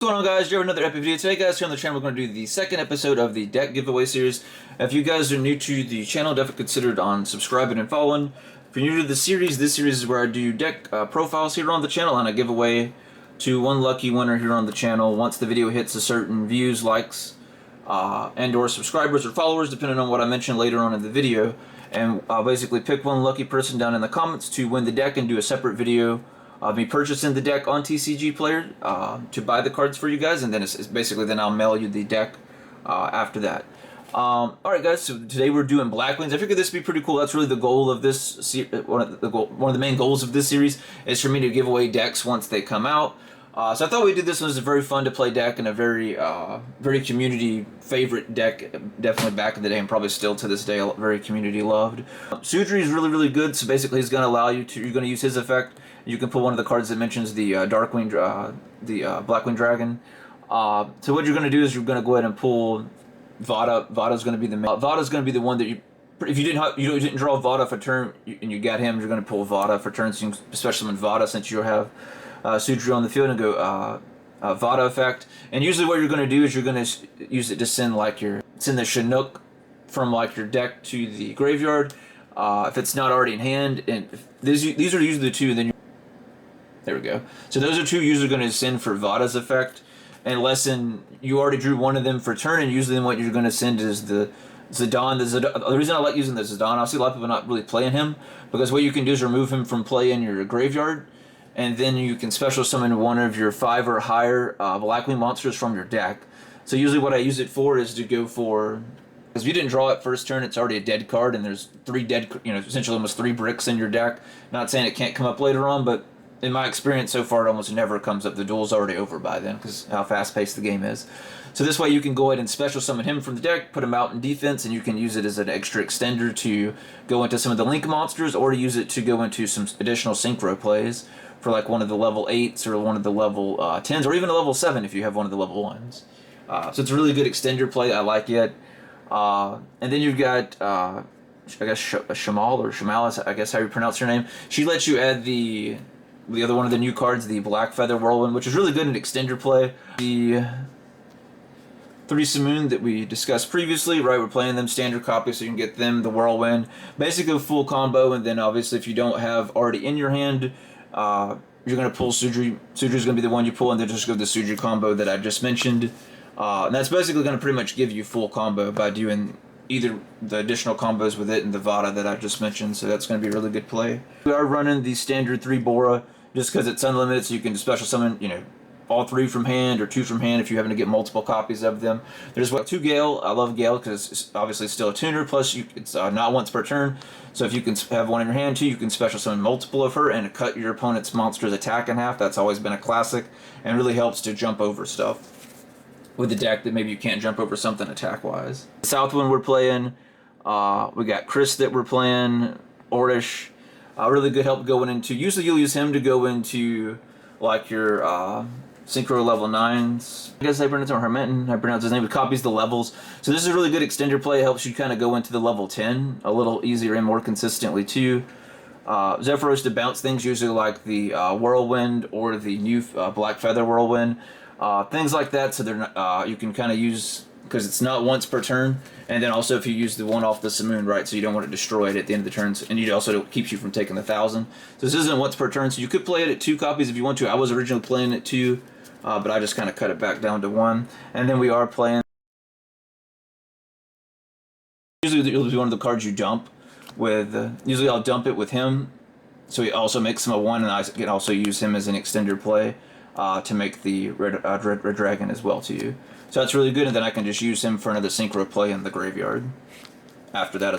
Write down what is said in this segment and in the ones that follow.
What's going on, guys? You have another epic video today, guys. Here on the channel, we're going to do the second episode of the deck giveaway series. If you guys are new to the channel, definitely consider on subscribing and following. If you're new to the series, this series is where I do deck profiles here on the channel, and I give away to one lucky winner here on the channel once the video hits a certain views, likes, and or subscribers or followers, depending on what I mention later on in the video. And I'll basically pick one lucky person down in the comments to win the deck and do a separate video of me purchasing the deck on TCG Player to buy the cards for you guys, and then it's basically then I'll mail you the deck after that. Alright guys, so today we're doing Blackwings. I figured this would be pretty cool. That's really the goal of this, one of the main goals of this series is for me to give away decks once they come out. So I thought we did this one as a very fun to play deck and a very community favorite deck, definitely back in the day and probably still to this day very community loved. Sudri is really good, so basically he's going to allow you to, you're going to use his effect. You can pull one of the cards that mentions the Darkwing, the Blackwing Dragon. So what you're going to do is you're going to go ahead and pull Vada. Vada's going to be the Vada's going to be the one that you, if you didn't draw Vada for turn and you got him, you're going to pull Vada for turn. So you can special summon Vada since you have Sudri on the field and go Vada effect. And usually what you're going to do is you're going to use it to send send the Chinook from like your deck to the graveyard if it's not already in hand. And these are usually the two. Then there we go. So those are two usually going to send for Vada's effect, unless you already drew one of them for turn, and usually what you're going to send is the Zidane. The reason I like using the Zidane, I see a lot of people not really playing him, because what you can do is remove him from play in your graveyard, and then you can special summon one of your 5 or higher Blackwing monsters from your deck. So usually what I use it for is to go for, because if you didn't draw it first turn, it's already a dead card, and there's 3 dead, essentially almost 3 bricks in your deck. Not saying it can't come up later on, but in my experience so far, it almost never comes up. The duel's already over by then, because how fast-paced the game is. So this way you can go ahead and special summon him from the deck, put him out in defense, and you can use it as an extra extender to go into some of the link monsters, or to use it to go into some additional synchro plays for like one of the level 8s or one of the level 10s, or even a level 7 if you have one of the level 1s. So it's a really good extender play. I like it. And then you've got, I guess, Shamal, or Shamalis, I guess how you pronounce her name. She lets you add the other one of the new cards, the Black Feather Whirlwind, which is really good in extender play. The 3 Simoon that we discussed previously, right? We're playing them standard copies, so you can get them, the Whirlwind. Basically a full combo, and then obviously if you don't have already in your hand, you're going to pull Sudri. Sudri's going to be the one you pull, and then just go the Sudri combo that I just mentioned. And that's basically going to pretty much give you full combo by doing either the additional combos with it and the Vada that I just mentioned, so that's going to be a really good play. We are running the standard 3 Bora just because it's unlimited, so you can special summon, all 3 from hand or 2 from hand if you're having to get multiple copies of them. There's 2 Gale. I love Gale because it's obviously still a tuner, plus it's not once per turn, so if you can have one in your hand too, you can special summon multiple of her and cut your opponent's monster's attack in half. That's always been a classic and really helps to jump over stuff with the deck that maybe you can't jump over something attack-wise. The South one we're playing, we got Chris that we're playing, Orish, really good help going into, usually you'll use him to go into like your Synchro level 9s. I guess I pronounce him, Hermetin, I pronounce his name, it copies the levels. So this is a really good extender play, it helps you kind of go into the level 10 a little easier and more consistently too. Zephyros to bounce things, usually like the Whirlwind or the new Black Feather Whirlwind. Things like that, so they're not, you can kind of use, because it's not once per turn, and then also if you use the one off the Simoon, right, so you don't want to destroy it at the end of the turns, and it also keeps you from taking the 1,000. So this isn't once per turn, so you could play it at 2 copies if you want to. I was originally playing it 2, but I just kind of cut it back down to 1. And then we are playing, usually it'll be one of the cards you dump with, usually I'll dump it with him, so he also makes him a 1, and I can also use him as an extender play to make the red dragon as well to you. So that's really good, and then I can just use him for another synchro play in the graveyard. After that,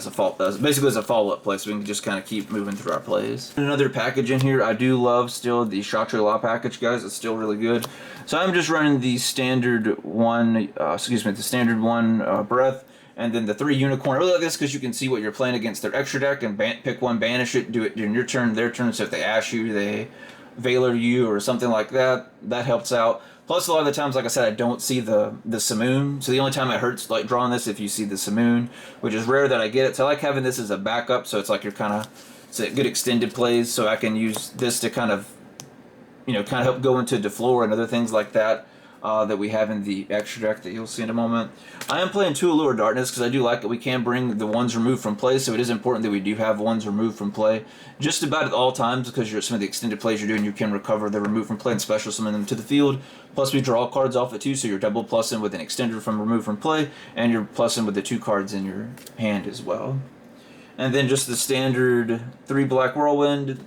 basically as a follow-up play, so we can just kind of keep moving through our plays. Another package in here, I do love still the Shangri-La package, guys. It's still really good. So I'm just running the standard one, the standard 1 Breath, and then the 3 Unicorn. I really like this because you can see what you're playing against their extra deck, and pick one, banish it, do it during your turn, their turn. So if they ash you, they Valor you or something like that, that helps out. Plus a lot of the times, like I said, I don't see the Simoon, so the only time it hurts like drawing this if you see the Simoon, which is rare that I get it. So I like having this as a backup, so it's like you're kind of, it's a good extended plays, so I can use this to kind of help go into Deflore and other things like that. that we have in the extra deck that you'll see in a moment. I am playing 2 Allure of Darkness because I do like that we can bring the ones removed from play, so it is important that we do have ones removed from play just about at all times, because some of the extended plays you're doing, you can recover the removed from play and special summon them to the field. Plus we draw cards off it too, so you're double plussing with an extender from removed from play, and you're plussing with the 2 cards in your hand as well. And then just the standard 3 Black Whirlwind.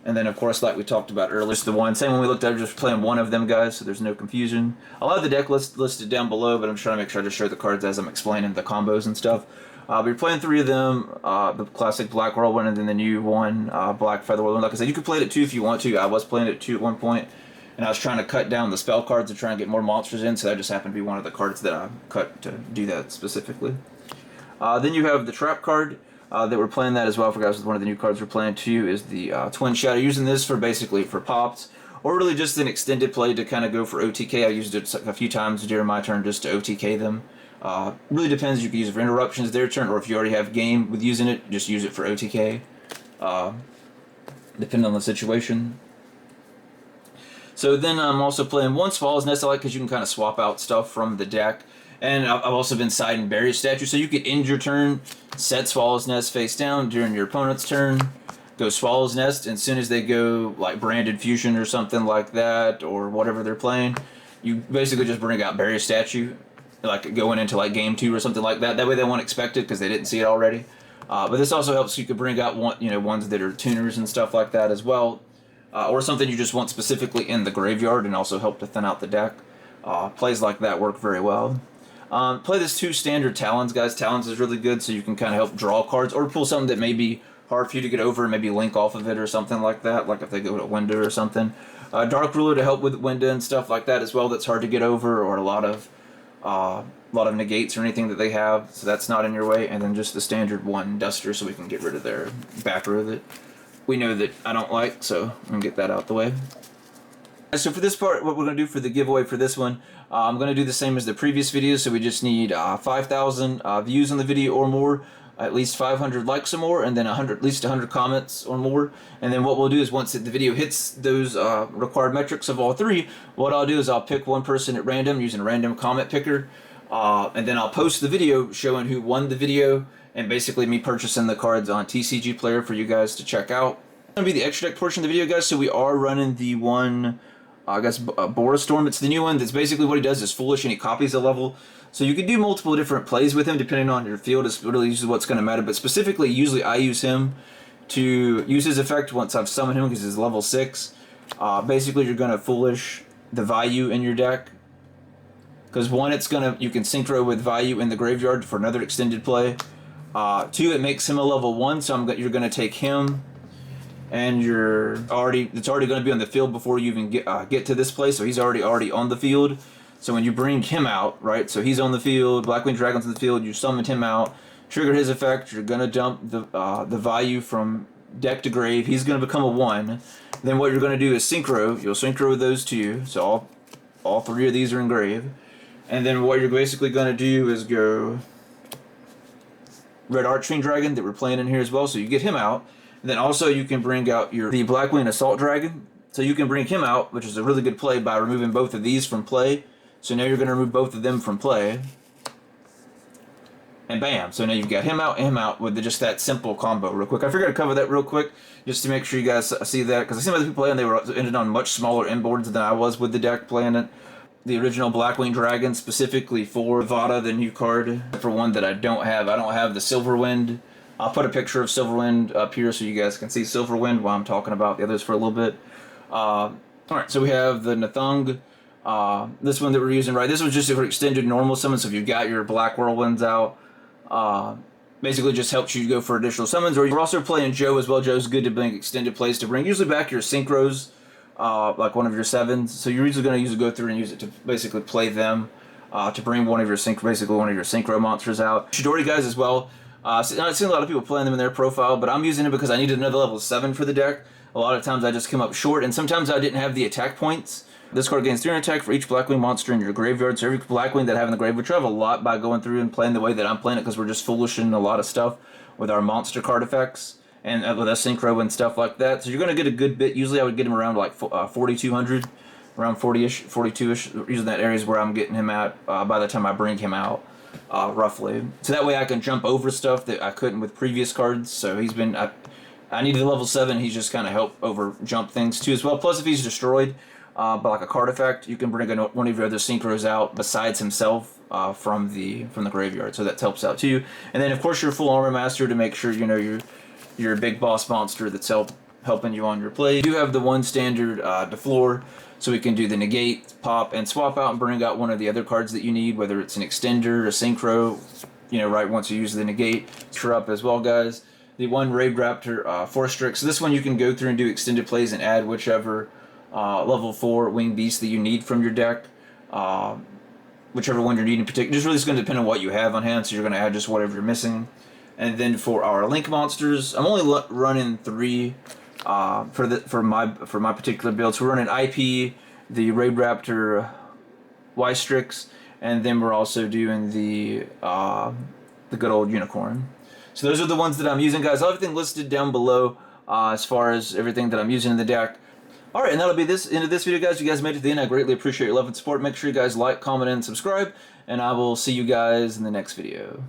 And then, of course, like we talked about earlier, just the one. Same when we looked at it, just playing one of them guys, so there's no confusion. I'll have the deck listed down below, but I'm trying to make sure I just show the cards as I'm explaining the combos and stuff. But you're playing 3 of them, the classic Black Whirlwind, and then the new one, Black Feather Whirlwind. Like I said, you could play it at 2 if you want to. I was playing it at 2 at one point, and I was trying to cut down the spell cards to try and get more monsters in, so that just happened to be one of the cards that I cut to do that specifically. Then you have the Trap card. That we're playing that as well for guys. With one of the new cards we're playing too is the Twin Shadow. Using this for basically for pops, or really just an extended play to kind of go for OTK. I used it a few times during my turn just to OTK them. Really depends. You can use it for interruptions their turn, or if you already have game with using it, just use it for OTK. Depending on the situation. So then I'm also playing one Swallow's Nest. I like because you can kind of swap out stuff from the deck. And I've also been siding Barrier Statue, so you could end your turn, set Swallow's Nest face down during your opponent's turn, go Swallow's Nest, and as soon as they go like Branded Fusion or something like that, or whatever they're playing, you basically just bring out Barrier Statue, like going into like game 2 or something like that. That way they won't expect it because they didn't see it already. But this also helps you could bring out ones that are tuners and stuff like that as well, or something you just want specifically in the graveyard, and also help to thin out the deck. Plays like that work very well. Play this 2 standard Talons, guys. Talons is really good, so you can kind of help draw cards, or pull something that may be hard for you to get over and maybe link off of it or something like that, like if they go to Window or something. Dark Ruler to help with Window and stuff like that as well, that's hard to get over, or a lot of negates or anything that they have, so that's not in your way. And then just the standard 1 Duster, so we can get rid of their back row that we know that I don't like, so I'm going to get that out the way. So for this part, what we're going to do for the giveaway for this one, I'm going to do the same as the previous video, so we just need 5,000 views on the video or more, at least 500 likes or more, and then at least 100 comments or more. And then what we'll do is once the video hits those required metrics of all 3, what I'll do is I'll pick one person at random using a random comment picker, and then I'll post the video showing who won the video, and basically me purchasing the cards on TCG Player for you guys to check out. It's going to be the extra deck portion of the video, guys, so we are running the one... I guess Boris Storm. It's the new one. That's basically what he does is foolish, and he copies a level. So you can do multiple different plays with him depending on your field. It's really usually what's going to matter. But specifically, usually I use him to use his effect once I've summoned him because he's level 6. Basically, you're going to foolish the value in your deck. Because 1, you can synchro with value in the graveyard for another extended play. 2, it makes him a level 1, so you're going to take him. And it's already going to be on the field before you even get to this place, so he's already on the field. So when you bring him out, right, so he's on the field, Blackwing Dragon's on the field, you summoned him out, trigger his effect, you're going to dump the value from deck to grave, he's going to become a 1. Then what you're going to do is synchro, you'll synchro with those 2, so all 3 of these are in grave. And then what you're basically going to do is go Red Archfiend Dragon that we're playing in here as well, so you get him out. And then also you can bring out the Blackwing Assault Dragon. So you can bring him out, which is a really good play by removing both of these from play. So now you're going to remove both of them from play. And bam. So now you've got him out and him out with just that simple combo real quick. I figured I'd cover that real quick just to make sure you guys see that. Because I see other people playing, they were ended on much smaller inboards than I was with the deck playing it. The original Blackwing Dragon specifically for Vada, the new card. For one that I don't have. I don't have the Silverwind. I'll put a picture of Silverwind up here so you guys can see Silverwind while I'm talking about the others for a little bit. Alright, so we have the Nathung. This one that we're using, right? This was just for extended normal summons, so if you've got your Black Whirlwinds out, basically just helps you go for additional summons. Or you're also playing Joe as well. Joe's good to bring extended plays to bring usually back your synchros, like one of your 7s. So you're usually going to go through and use it to basically play them, to bring one of your synchro monsters out. Chidori guys as well. I've seen a lot of people playing them in their profile, but I'm using it because I needed another level 7 for the deck. A lot of times I just come up short, and sometimes I didn't have the attack points. This card gains 300 attack for each Blackwing monster in your graveyard, so every Blackwing that I have in the grave, which I have a lot by going through and playing the way that I'm playing it, because we're just foolishing a lot of stuff with our monster card effects, and with a synchro and stuff like that. So you're going to get a good bit. Usually I would get them around like 4,200 around 40-ish, 42-ish. Using that area is where I'm getting him at by the time I bring him out, roughly. So that way I can jump over stuff that I couldn't with previous cards. So he's been... I needed level 7. He's just kind of helped over jump things too as well. Plus, if he's destroyed by like a card effect, you can bring one of your other synchros out besides himself from the graveyard. So that helps out too. And then of course your full armor master to make sure you know your big boss monster that's helping you on your play. You do have the one standard deflor, so we can do the negate, pop, and swap out and bring out one of the other cards that you need, whether it's an extender, a synchro. You know, right once you use the negate, up as well, guys. The one Raid Raptor Force Trick. So this one you can go through and do extended plays and add whichever level 4 winged beast that you need from your deck. Whichever one you're needing in particular. Just really going to depend on what you have on hand, so you're going to add just whatever you're missing. And then for our Link monsters, I'm only running 3 for my particular build. So we're running IP, the Raid Raptor Y-Strix, and then we're also doing the good old Unicorn. So those are the ones that I'm using, guys. Everything listed down below as far as everything that I'm using in the deck. Alright, and that'll be this end of this video, guys. You guys made it to the end. I greatly appreciate your love and support. Make sure you guys like, comment, and subscribe. And I will see you guys in the next video.